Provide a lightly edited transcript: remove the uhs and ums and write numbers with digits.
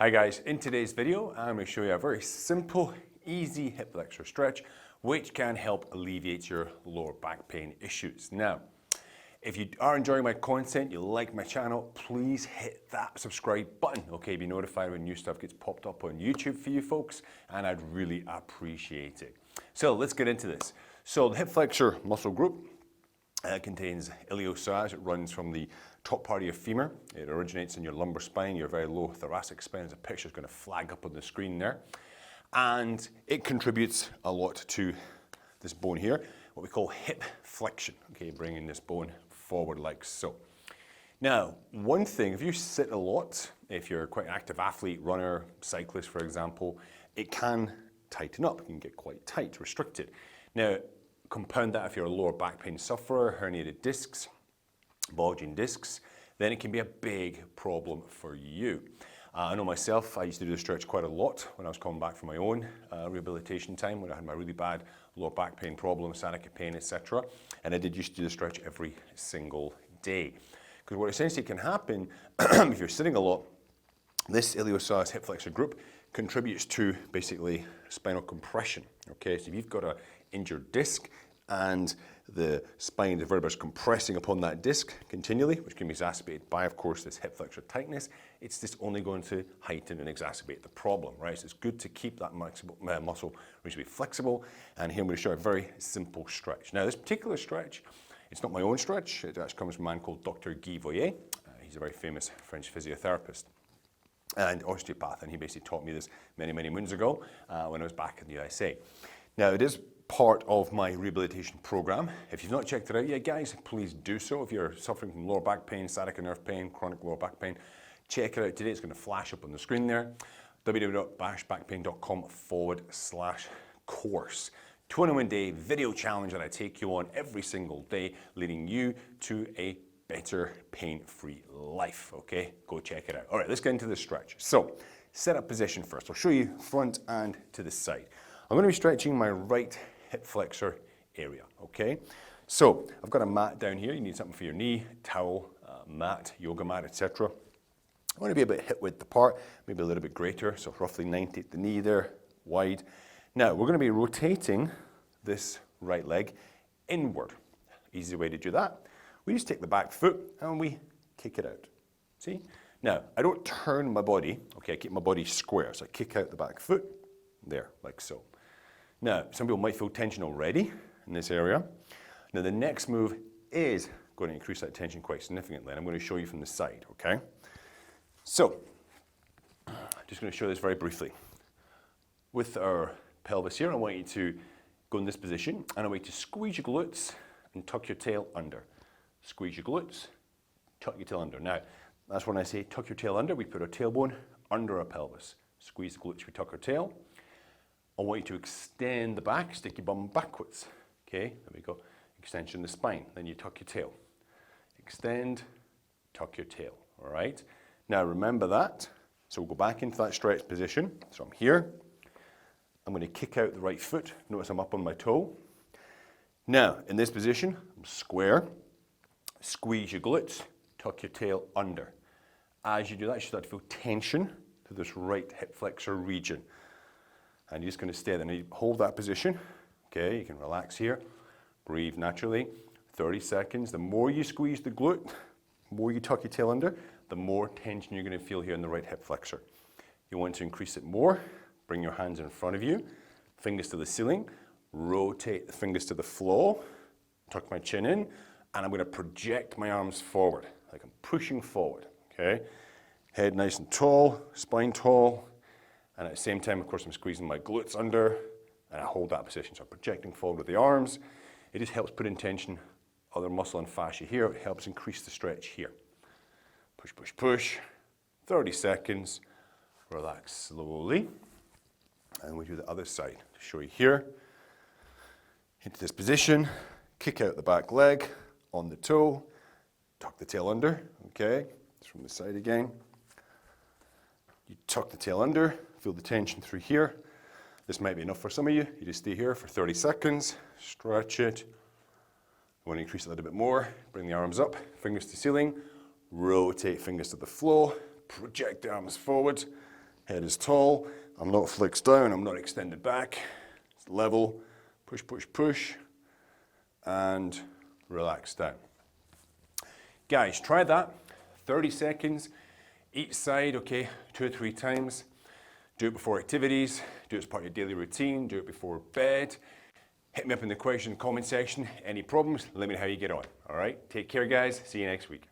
Hi guys, in today's video I'm going to show you a very simple, easy hip flexor stretch which can help alleviate your lower back pain issues. Now, if you are enjoying my content, you like my channel, please hit that subscribe button, okay? Be notified when new stuff gets popped up on YouTube for you folks, and I'd really appreciate it. So let's get into this. So the hip flexor muscle group contains iliopsoas. It runs from the top part of your femur. It originates in your lumbar spine, your very low thoracic spine. The picture's going to flag up on the screen there. And it contributes a lot to this bone here, what we call hip flexion, okay, bringing this bone forward like so. Now, one thing, if you sit a lot, if you're quite an active athlete, runner, cyclist, for example, it can tighten up. You can get quite tight, restricted. Now, compound that if you're a lower back pain sufferer, herniated discs, bulging discs, then it can be a big problem for you. I know myself, I used to do the stretch quite a lot when I was coming back from my own rehabilitation time, when I had my really bad lower back pain problem, sciatica pain, etc. And I did used to do the stretch every single day. Because what essentially can happen, if you're sitting a lot, this iliopsoas hip flexor group contributes to basically spinal compression. Okay, so if you've got an injured disc and the spine, the vertebrae is compressing upon that disc continually, which can be exacerbated by, of course, this hip flexor tightness, it's just only going to heighten and exacerbate the problem, right? So it's good to keep that muscle reasonably flexible. And here I'm going to show a very simple stretch. Now, this particular stretch, it's not my own stretch. It actually comes from a man called Dr. Guy Voyer. He's a very famous French physiotherapist and osteopath, and he basically taught me this many, many moons ago when I was back in the USA. Now, it is part of my rehabilitation program. If you've not checked it out yet, guys, please do so. If you're suffering from lower back pain, sciatica nerve pain, chronic lower back pain, check it out today. It's going to flash up on the screen there, www.bashbackpain.com/course. 21-day video challenge that I take you on every single day, leading you to a better pain-free life, okay? Go check it out. All right, let's get into the stretch. So, set up position first. I'll show you front and to the side. I'm going to be stretching my right hip flexor area, okay? So, I've got a mat down here. You need something for your knee, towel, mat, yoga mat, etc. I want to be a bit hip width apart, maybe a little bit greater, so roughly 90 at the knee there, wide. Now, we're going to be rotating this right leg inward. Easy way to do that. We just take the back foot and we kick it out. See? Now, I don't turn my body, okay, I keep my body square, so I kick out the back foot, there, like so. Now, some people might feel tension already in this area. Now, the next move is going to increase that tension quite significantly, and I'm going to show you from the side, okay? So, I'm just going to show this very briefly. With our pelvis here, I want you to go in this position, and I want you to squeeze your glutes and tuck your tail under. Squeeze your glutes, tuck your tail under. Now, that's when I say tuck your tail under, we put our tailbone under our pelvis. Squeeze the glutes, we tuck our tail. I want you to extend the back, stick your bum backwards. Okay, there we go. Extension of the spine. Then you tuck your tail. Extend, tuck your tail. All right. Now remember that. So we'll go back into that stretch position. So I'm here. I'm going to kick out the right foot. Notice I'm up on my toe. Now, in this position, I'm square. Squeeze your glutes, tuck your tail under. As you do that, you start to feel tension to this right hip flexor region. And you're just going to stay there. Now you hold that position. Okay, you can relax here. Breathe naturally. 30 seconds. The more you squeeze the glute, the more you tuck your tail under, the more tension you're going to feel here in the right hip flexor. You want to increase it more. Bring your hands in front of you. Fingers to the ceiling. Rotate the fingers to the floor. Tuck my chin in. And I'm going to project my arms forward, like I'm pushing forward. Okay? Head nice and tall. Spine tall. And at the same time, of course, I'm squeezing my glutes under, and I hold that position. So I'm projecting forward with the arms. It just helps put in tension other muscle and fascia here. It helps increase the stretch here. Push, push, push. 30 seconds. Relax slowly. And we do the other side. To show you here. Into this position. Kick out the back leg on the toe. Tuck the tail under. Okay. It's from the side again. You tuck the tail under. Feel the tension through here. This might be enough for some of you. You just stay here for 30 seconds, stretch it. You want to increase it a little bit more. Bring the arms up, fingers to ceiling, rotate fingers to the floor, project the arms forward, Head is tall, I'm not flexed down, I'm not extended back. It's level, push, push, push, and relax down. Guys, try that, 30 seconds, each side, okay, 2 or 3 times. Do it before activities, do it as part of your daily routine, do it before bed. Hit me up in the question comment section. Any problems, let me know how you get on. All right, take care guys, see you next week.